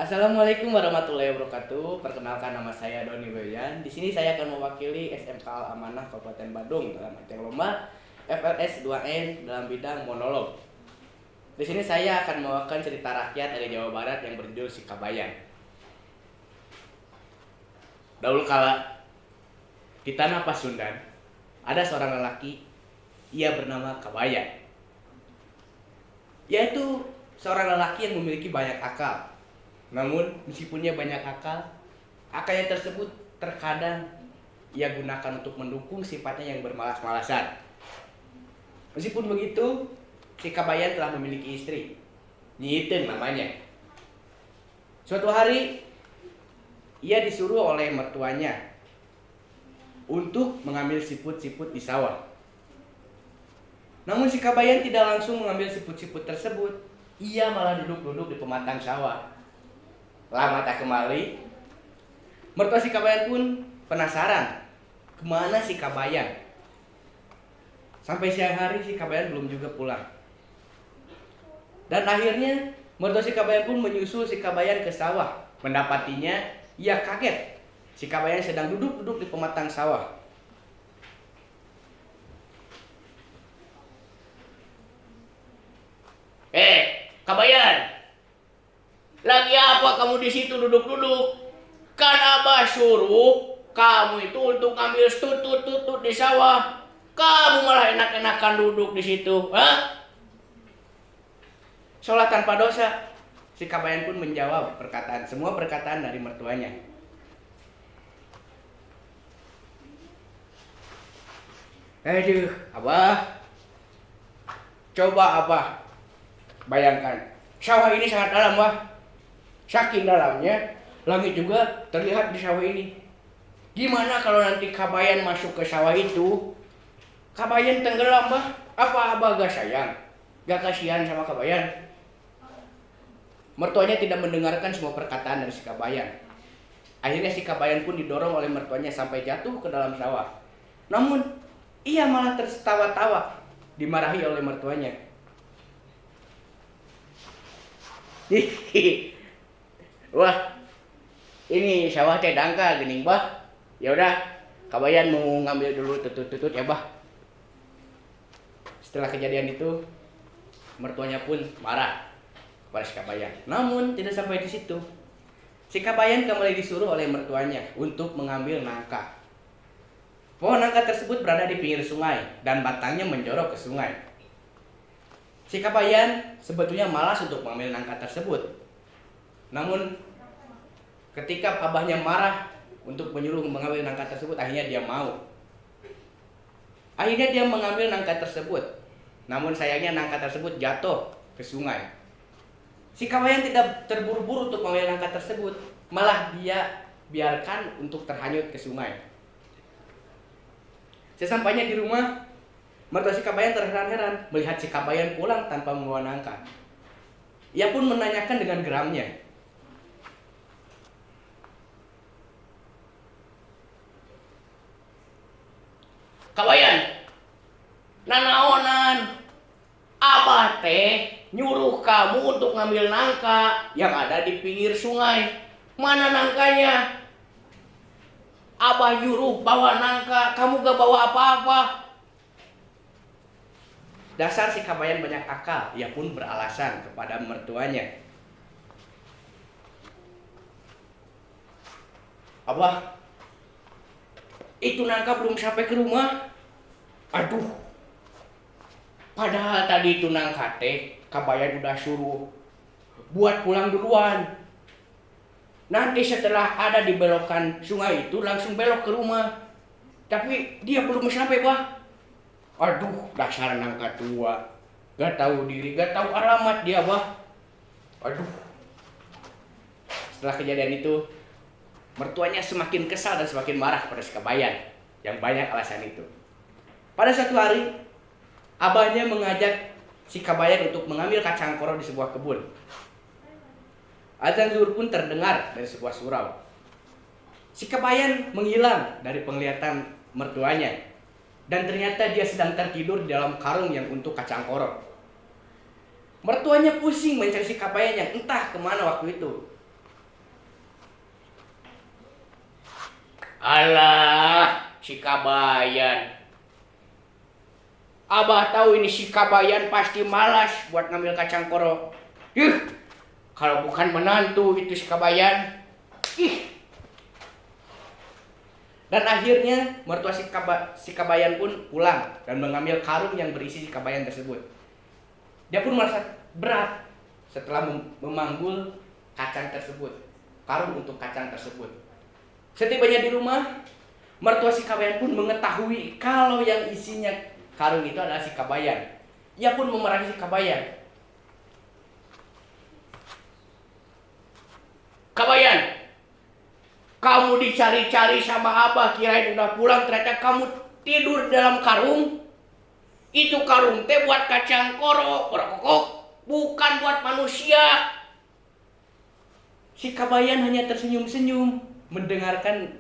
Assalamualaikum warahmatullahi wabarakatuh. Perkenalkan nama saya Doni Boyan. Di sini saya akan mewakili SMK Al Amanah Kabupaten Badung dalam ajang lomba FLS 2N dalam bidang monolog. Di sini saya akan membawakan cerita rakyat dari Jawa Barat yang berjudul Sikabayan. Dahulu kala di tanah Pasundan ada seorang lelaki, ia bernama Kabayan. Yaitu seorang lelaki yang memiliki banyak akal. Namun meskipun ia banyak akal, akalnya tersebut terkadang ia gunakan untuk mendukung sifatnya yang bermalas-malasan. Meskipun begitu, si Kabayan telah memiliki istri, Nyi Iten namanya. Suatu hari, ia disuruh oleh mertuanya untuk mengambil siput-siput di sawah. Namun si Kabayan tidak langsung mengambil siput-siput tersebut, ia malah duduk-duduk di pematang sawah. Lama tak kembali, mertua si Kabayan pun penasaran kemana si Kabayan. Sampai siang hari si Kabayan belum juga pulang. Dan akhirnya mertua si Kabayan pun menyusul si Kabayan ke sawah. Mendapatinya, ia kaget. Si Kabayan sedang duduk-duduk di pematang sawah. Kabayan, lagi apa kamu di situ duduk-duduk? Kan Abah suruh kamu itu untuk ambil tutut-tutut di sawah. Kamu malah enak-enakan duduk di situ, hah? Sholat tanpa dosa. Si Kabayan pun menjawab semua perkataan dari mertuanya. Aduh, Abah. Coba Abah bayangkan, sawah ini sangat dalam, Bah. Saking dalamnya, langit juga terlihat di sawah ini. Gimana kalau nanti Kabayan masuk ke sawah itu? Kabayan tenggelam, Bah. Apa Abah gak sayang? Gak kasihan sama Kabayan? Mertuanya tidak mendengarkan semua perkataan dari si Kabayan. Akhirnya si Kabayan pun didorong oleh mertuanya sampai jatuh ke dalam sawah. Namun, ia malah tertawa-tawa, dimarahi oleh mertuanya. Hihihi. Wah, ini sawah teh dangkal gening, Bah. Ya udah, Kabayan mau ngambil dulu tutut-tutut ya, Bah. Setelah kejadian itu, mertuanya pun marah kepada si Kabayan. Namun tidak sampai di situ. Si Kabayan kembali disuruh oleh mertuanya untuk mengambil nangka. Pohon nangka tersebut berada di pinggir sungai dan batangnya menjorok ke sungai. Si Kabayan sebetulnya malas untuk mengambil nangka tersebut. Namun ketika abahnya marah untuk menyuruh mengambil nangka tersebut, akhirnya dia mau. Akhirnya dia mengambil nangka tersebut. Namun sayangnya nangka tersebut jatuh ke sungai. Si Kabayan tidak terburu-buru untuk mengambil nangka tersebut, malah dia biarkan untuk terhanyut ke sungai. Sesampainya di rumah, mertua si Kabayan terheran-heran melihat si Kabayan pulang tanpa membawa nangka. Ia pun menanyakan dengan geramnya, Kabayan, nanaonan, Abah teh nyuruh kamu untuk ngambil nangka yang ada di pinggir sungai. Mana nangkanya? Abah nyuruh bawa nangka, kamu gak bawa apa-apa. Dasar si Kabayan banyak akal, ia pun beralasan kepada mertuanya. Abah, itu nangka belum sampai ke rumah. Aduh, padahal tadi itu nangka teh Kabayan udah suruh buat pulang duluan. Nanti setelah ada di belokan sungai itu langsung belok ke rumah. Tapi dia belum sampai, Bah. Aduh, dasar nangka tua. Gak tahu diri, gak tahu alamat dia, Bah. Aduh. Setelah kejadian itu, mertuanya semakin kesal dan semakin marah pada si Kabayan yang banyak alasan itu. Pada suatu hari, abahnya mengajak si Kabayan untuk mengambil kacang koro di sebuah kebun. Azan zuhur pun terdengar dari sebuah surau. Si Kabayan menghilang dari penglihatan mertuanya, dan ternyata dia sedang tertidur di dalam karung yang untuk kacang koro. Mertuanya pusing mencari si Kabayan yang entah kemana waktu itu. Alah, si Kabayan. Abah tahu ini si Kabayan pasti malas buat ngambil kacang koro. Kalau bukan menantu itu si Kabayan. Dan akhirnya mertua si Kabayan pun pulang dan mengambil karung yang berisi si Kabayan tersebut. Dia pun merasa berat setelah memanggul kacang tersebut, karung untuk kacang tersebut. Setibanya di rumah, mertua si Kabayan pun mengetahui kalau yang isinya karung itu adalah si Kabayan. Ia pun memarahi si Kabayan. Kabayan, kamu dicari-cari sama Abah, kirain udah pulang, ternyata kamu tidur dalam karung. Itu karung teh buat kacang koro, berkokok, bukan buat manusia. Si Kabayan hanya tersenyum-senyum mendengarkan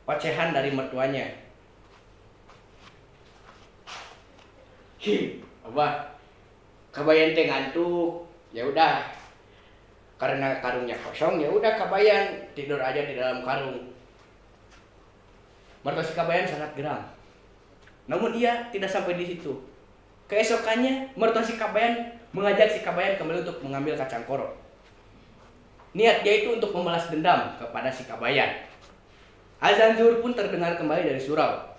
ocehan dari mertuanya. Abah, Kabayan teh ngantuk. Ya udah, karena karungnya kosong, ya udah Kabayan tidur aja di dalam karung. Mertua si Kabayan sangat geram. Namun ia tidak sampai di situ. Keesokannya, mertua si Kabayan mengajak si Kabayan kembali untuk mengambil kacang koro. Niatnya itu untuk membalas dendam kepada si Kabayan. Azan zuhur pun terdengar kembali dari surau.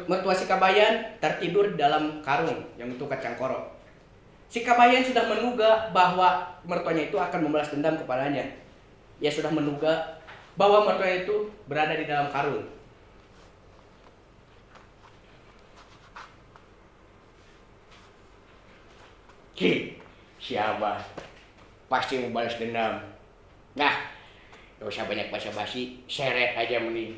Mertua si Kabayan tertidur dalam karung yang untuk kacang koro. Si Kabayan sudah menduga bahwa mertuanya itu akan membalas dendam kepadanya. Ia sudah menduga bahwa mertuanya itu berada di dalam karung. Si Abah pasti membalas dendam. Nah, gak usah banyak basa-basi, seret aja mending.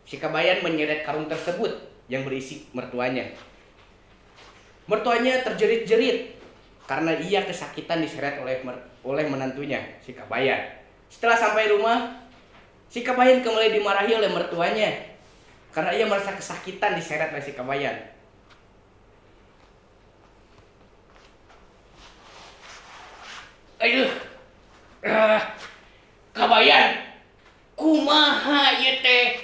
Si Kabayan menyeret karung tersebut yang berisi mertuanya. Mertuanya terjerit-jerit karena ia kesakitan diseret oleh menantunya, si Kabayan. Setelah sampai rumah, si Kabayan kembali dimarahi oleh mertuanya karena ia merasa kesakitan diseret oleh si Kabayan. Aduh, Kabayan, kumaha ieu teh?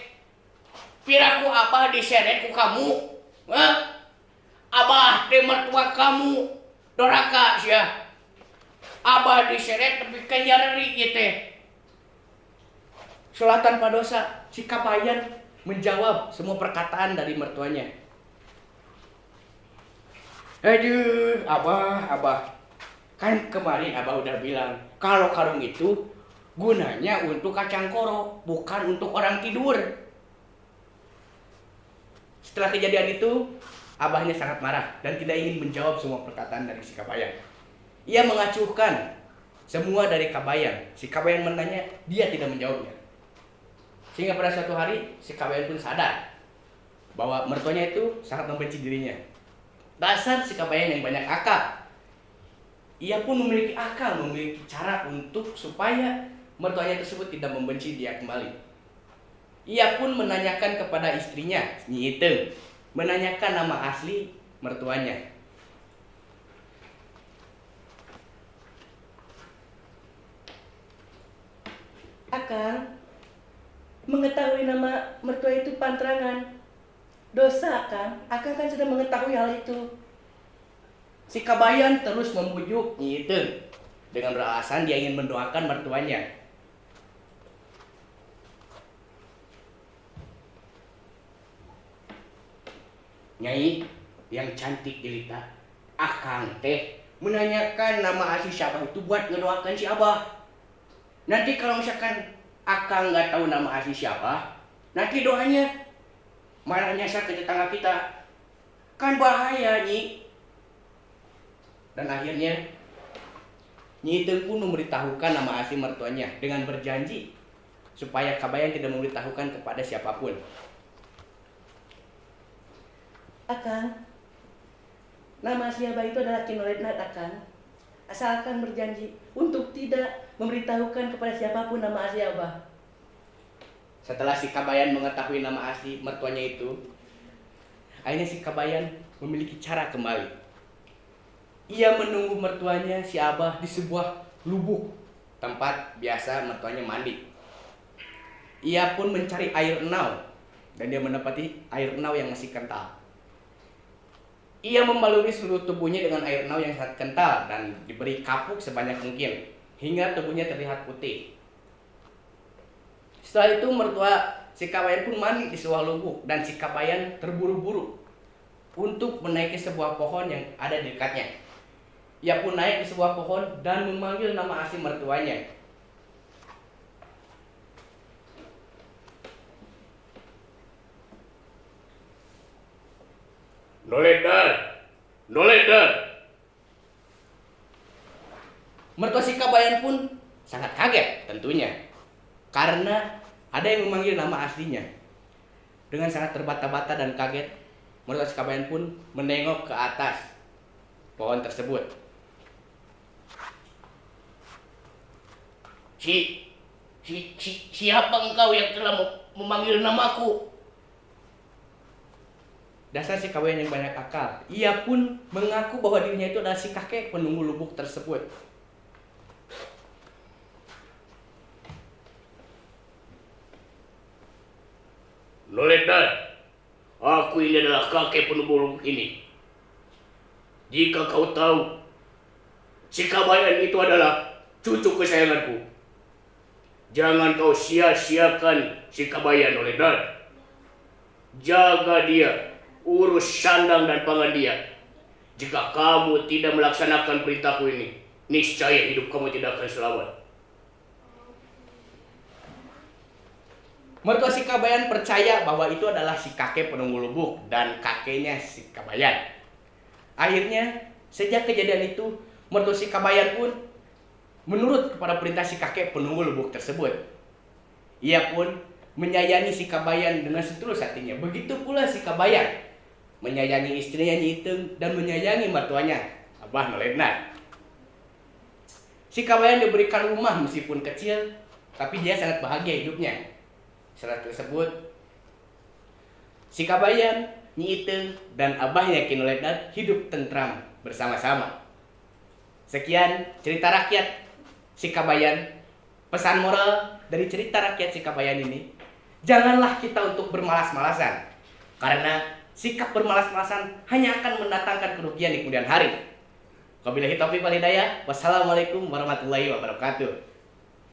Piraku Abah diseret ku kamu? Abah teh mertua kamu, doraka sia. Abah diseret tapi kanyareri ieu teh. Soalnya tanpa dosa, si Kabayan menjawab semua perkataan dari mertuanya. Aduh, Abah. Kan kemarin Abah udah bilang kalau karung itu gunanya untuk kacang koro, bukan untuk orang tidur. Setelah kejadian itu, Abahnya sangat marah dan tidak ingin menjawab semua perkataan dari si Kabayan. Ia mengacuhkan semua dari Kabayan. Si Kabayan menanya, dia tidak menjawabnya. Sehingga pada suatu hari, si Kabayan pun sadar bahwa mertuanya itu sangat membenci dirinya. Dasar si Kabayan yang banyak akal. Ia pun memiliki akal, memiliki cara untuk supaya mertuanya tersebut tidak membenci dia kembali. Ia pun menanyakan kepada istrinya, Nyi Iteng, menanyakan nama asli mertuanya. Akang, mengetahui nama mertua itu pantrangan. Dosa, Akang. Akang kan sudah mengetahui hal itu. Si Kabayan terus membujuk Nyi Iteng dengan beralasan dia ingin mendoakan mertuanya. Nyai yang cantik jelita, Akang teh menanyakan nama asli siapa itu buat ngedoakan si Abah. Nanti kalau misalkan Akang nggak tahu nama asli siapa, nanti doanya malah nyasar ke tetangga kita. Kan bahaya, Nyi. Dan akhirnya Nyi Iteng pun memberitahukan nama asli mertuanya dengan berjanji supaya Kabayan tidak memberitahukan kepada siapapun. Akang, nama asli Abah itu adalah Kinoletna, Akang. Asalkan berjanji untuk tidak memberitahukan kepada siapapun nama asli Abah. Setelah si Kabayan mengetahui nama asli mertuanya itu, akhirnya si Kabayan memiliki cara kembali. Ia menunggu mertuanya si Abah di sebuah lubuk tempat biasa mertuanya mandi. Ia pun mencari air enau dan dia mendapati air enau yang masih kental. Ia membaluri seluruh tubuhnya dengan air enau yang sangat kental dan diberi kapuk sebanyak mungkin hingga tubuhnya terlihat putih. Setelah itu mertua si Kabayan pun mandi di sebuah lubuk dan si Kabayan terburu-buru untuk menaiki sebuah pohon yang ada di dekatnya. Ia pun naik di sebuah pohon dan memanggil nama asli mertuanya. Noledar, Noledar. Mertua si Kabayan pun sangat kaget tentunya, karena ada yang memanggil nama aslinya. Dengan sangat terbata-bata dan kaget, mertua si Kabayan pun menengok ke atas pohon tersebut. Siapa engkau yang telah memanggil namaku? Dasar si Kabayan yang banyak akal. Ia pun mengaku bahwa dirinya itu adalah si kakek penunggu lubuk tersebut. Noledar, aku ini adalah kakek penunggu lubuk ini. Jika kau tahu, si Kabayan itu adalah cucu kesayanganku, jangan kau sia-siakan si Kabayan, Noledar. Jaga dia, urus sandang dan pangan dia. Jika kamu tidak melaksanakan perintahku ini, niscaya hidup kamu tidak akan selamat. Mertua si Kabayan percaya bahwa itu adalah si kakek penunggu lubuk dan kakeknya si Kabayan. Akhirnya, sejak kejadian itu, mertua si Kabayan pun menurut kepada perintah si kakek penunggu lubuk tersebut. Ia pun menyayangi si Kabayan dengan setulus hatinya. Begitu pula si Kabayan menyayangi istrinya Nyi Iteng dan menyayangi mertuanya, Abah Nolednar. Si Kabayan diberikan rumah meskipun kecil, tapi dia sangat bahagia hidupnya. Setelah tersebut, si Kabayan, Nyi Iteng, dan abahnya Ki Nolednar hidup tentram bersama-sama. Sekian cerita rakyat si Kabayan. Pesan moral dari cerita rakyat si Kabayan ini, janganlah kita untuk bermalas-malasan, karena sikap bermalas-malasan hanya akan mendatangkan kerugian di kemudian hari. Wabillahi taufiq wal hidayah. Wassalamualaikum warahmatullahi wabarakatuh.